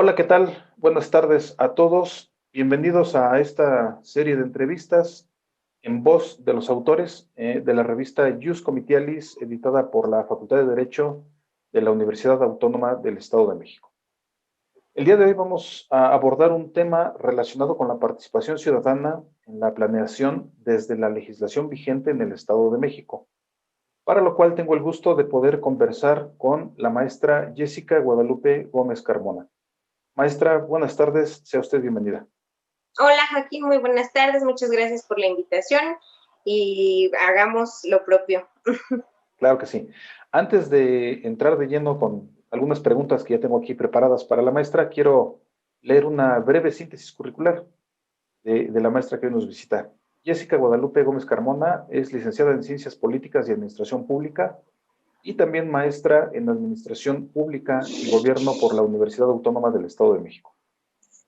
Hola, ¿qué tal? Buenas tardes a todos. Bienvenidos a esta serie de entrevistas en voz de los autores de la revista Jus Comitialis, editada por la Facultad de Derecho de la Universidad Autónoma del Estado de México. El día de hoy vamos a abordar un tema relacionado con la participación ciudadana en la planeación desde la legislación vigente en el Estado de México, para lo cual tengo el gusto de poder conversar con la maestra Jessica Guadalupe Gómez Carmona. Maestra, buenas tardes, sea usted bienvenida. Hola Joaquín, muy buenas tardes, muchas gracias por la invitación y hagamos lo propio. Claro que sí. Antes de entrar de lleno con algunas preguntas que ya tengo aquí preparadas para la maestra, quiero leer una breve síntesis curricular de la maestra que hoy nos visita. Jessica Guadalupe Gómez Carmona es licenciada en Ciencias Políticas y Administración Pública y también maestra en Administración Pública y Gobierno por la Universidad Autónoma del Estado de México.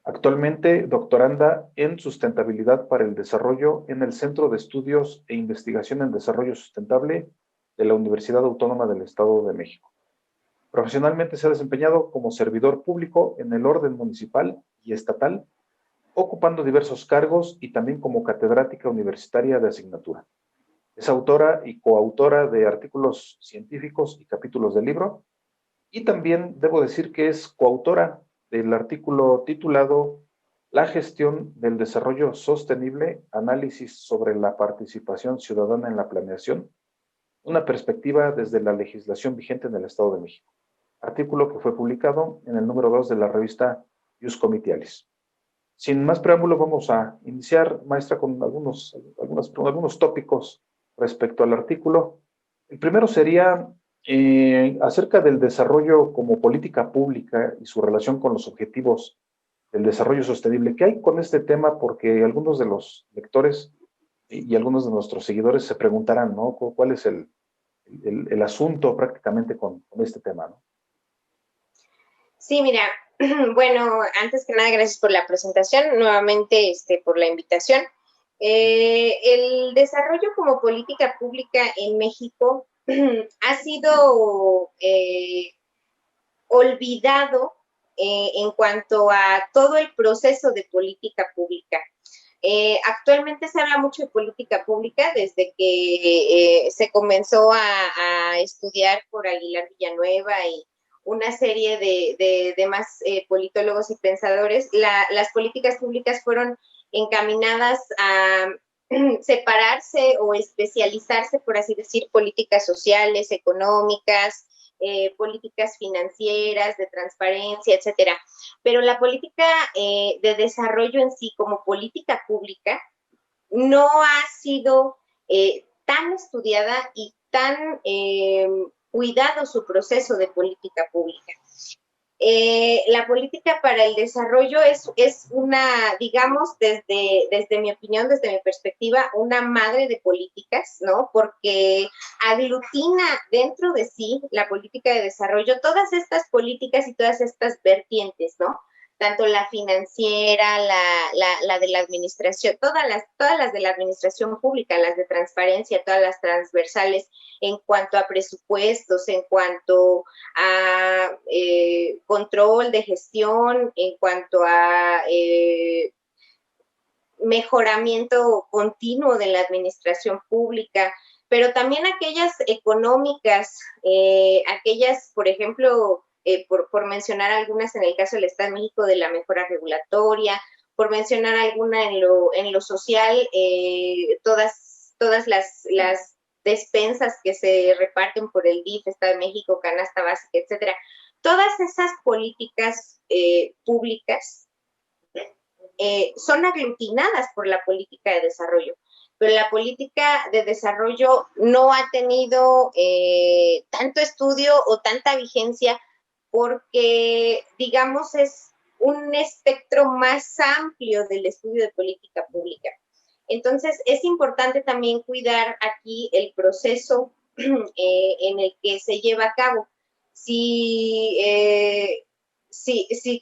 Actualmente doctoranda en Sustentabilidad para el Desarrollo en el Centro de Estudios e Investigación en Desarrollo Sustentable de la Universidad Autónoma del Estado de México. Profesionalmente se ha desempeñado como servidor público en el orden municipal y estatal, ocupando diversos cargos y también como catedrática universitaria de asignatura. Es autora y coautora de artículos científicos y capítulos de libro, y también debo decir que es coautora del artículo titulado La gestión del desarrollo sostenible, análisis sobre la participación ciudadana en la planeación, una perspectiva desde la legislación vigente en el Estado de México. Artículo que fue publicado en el número 2 de la revista Jus Comitialis. Sin más preámbulo, vamos a iniciar, maestra, con algunos tópicos respecto al artículo. El primero sería acerca del desarrollo como política pública y su relación con los objetivos del desarrollo sostenible. ¿Qué hay con este tema? Porque algunos de los lectores y algunos de nuestros seguidores se preguntarán, ¿no? ¿Cuál es el asunto prácticamente con este tema, ¿no? Sí, mira, bueno, antes que nada, gracias por la presentación, nuevamente por la invitación. El desarrollo como política pública en México ha sido olvidado en cuanto a todo el proceso de política pública. Actualmente se habla mucho de política pública desde que se comenzó a estudiar por Aguilar Villanueva y una serie de demás politólogos y pensadores. Las políticas públicas fueron encaminadas a separarse o especializarse, por así decir, políticas sociales, económicas, políticas financieras, de transparencia, etcétera. Pero la política de desarrollo en sí, como política pública, no ha sido tan estudiada y tan cuidado su proceso de política pública. La política para el desarrollo es una, digamos, desde mi opinión, desde mi perspectiva, una madre de políticas, ¿no? Porque aglutina dentro de sí la política de desarrollo todas estas políticas y todas estas vertientes, ¿no? Tanto la financiera, la de la administración, todas las de la administración pública, las de transparencia, todas las transversales en cuanto a presupuestos, en cuanto a control de gestión, en cuanto a mejoramiento continuo de la administración pública, pero también aquellas económicas, aquellas, por ejemplo, por mencionar algunas en el caso del Estado de México de la mejora regulatoria, por mencionar alguna en lo social, todas las despensas que se reparten por el DIF, Estado de México, canasta básica, etcétera. Todas esas políticas públicas son aglutinadas por la política de desarrollo, pero la política de desarrollo no ha tenido tanto estudio o tanta vigencia porque, digamos, es un espectro más amplio del estudio de política pública. Entonces, es importante también cuidar aquí el proceso en el que se lleva a cabo. Si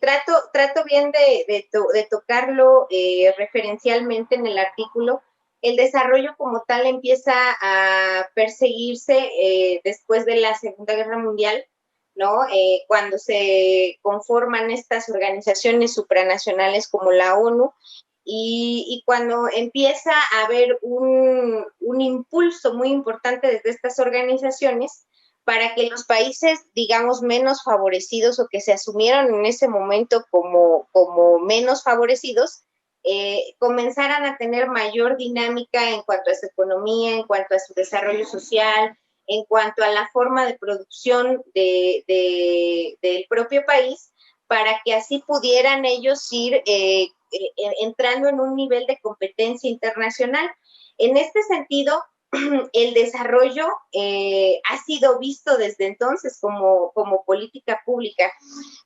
trato bien de tocarlo referencialmente en el artículo, el desarrollo como tal empieza a perseguirse después de la Segunda Guerra Mundial, ¿no? Cuando se conforman estas organizaciones supranacionales como la ONU, y cuando empieza a haber un impulso muy importante desde estas organizaciones para que los países, digamos, menos favorecidos o que se asumieron en ese momento como menos favorecidos, comenzaran a tener mayor dinámica en cuanto a su economía, en cuanto a su desarrollo social, en cuanto a la forma de producción del propio país, para que así pudieran ellos ir entrando en un nivel de competencia internacional. En este sentido, el desarrollo ha sido visto desde entonces como política pública,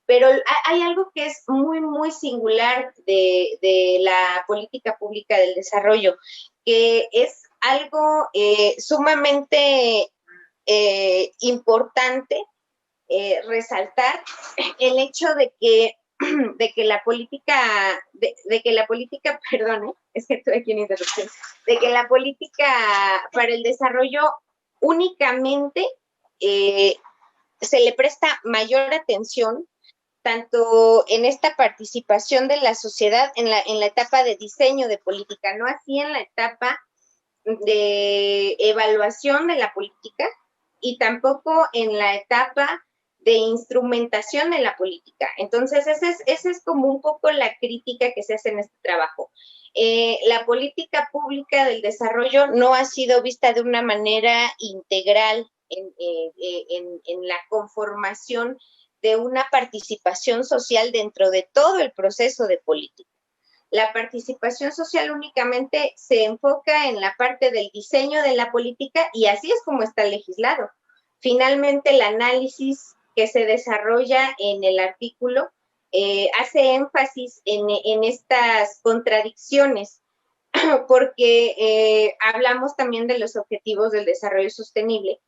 pero hay algo que es muy, muy singular de la política pública del desarrollo, que es algo sumamente importante resaltar el hecho de que la política, perdón, es que estoy aquí en interrupción, de que la política para el desarrollo únicamente se le presta mayor atención tanto en esta participación de la sociedad en la etapa de diseño de política, no así en la etapa de evaluación de la política y tampoco en la etapa de instrumentación de la política. Entonces, esa es como un poco la crítica que se hace en este trabajo. La política pública del desarrollo no ha sido vista de una manera integral en la conformación de una participación social dentro de todo el proceso de política. La participación social únicamente se enfoca en la parte del diseño de la política y así es como está legislado. Finalmente, el análisis que se desarrolla en el artículo hace énfasis en estas contradicciones, porque hablamos también de los objetivos del desarrollo sostenible,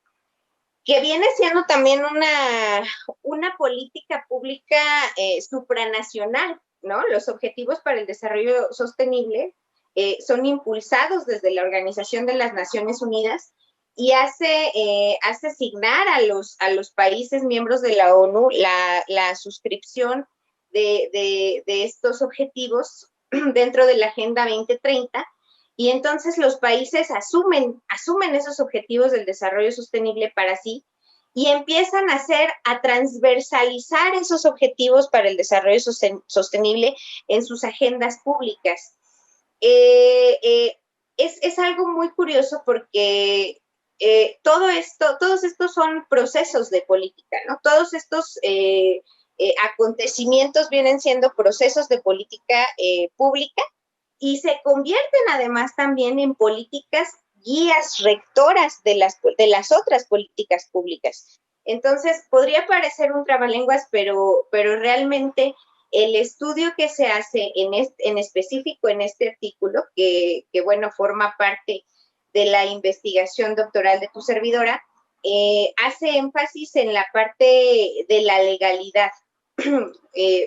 que viene siendo también una política pública supranacional, ¿no? Los objetivos para el desarrollo sostenible son impulsados desde la Organización de las Naciones Unidas y hace asignar a los países miembros de la ONU la suscripción de estos objetivos dentro de la Agenda 2030. Y entonces los países asumen esos objetivos del desarrollo sostenible para sí y empiezan a transversalizar esos objetivos para el desarrollo sostenible en sus agendas públicas. Es algo muy curioso porque todos estos son procesos de política, ¿no? Todos estos acontecimientos vienen siendo procesos de política pública y se convierten además también en políticas guías rectoras de las otras políticas públicas. Entonces, podría parecer un trabalenguas, pero realmente el estudio que se hace en específico en este artículo, que bueno, forma parte de la investigación doctoral de tu servidora, hace énfasis en la parte de la legalidad,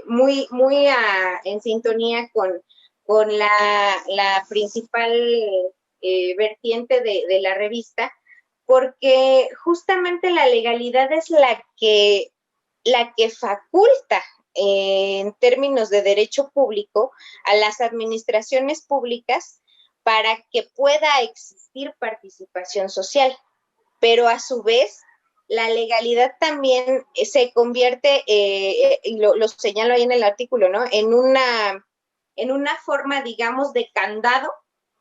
muy en sintonía con la principal vertiente de la revista, porque justamente la legalidad es la que faculta en términos de derecho público a las administraciones públicas para que pueda existir participación social, pero a su vez la legalidad también se convierte, y lo señalo ahí en el artículo, ¿no? En una forma, digamos, de candado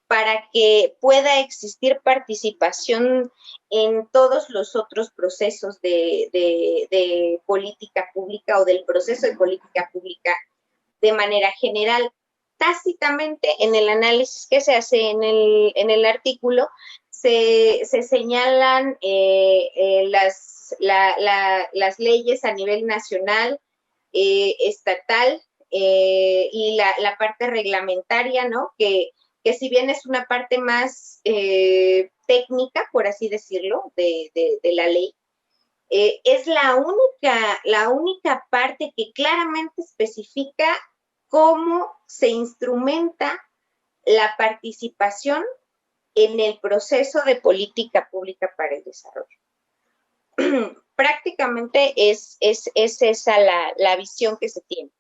para que pueda existir participación en todos los otros procesos de política pública o del proceso de política pública de manera general. Tácitamente, en el análisis que se hace en el artículo, se señalan las leyes a nivel nacional, estatal, y la parte reglamentaria, ¿no? Que si bien es una parte más técnica, por así decirlo, de la ley, es la única parte que claramente especifica cómo se instrumenta la participación en el proceso de política pública para el desarrollo. prácticamente es esa la visión que se tiene.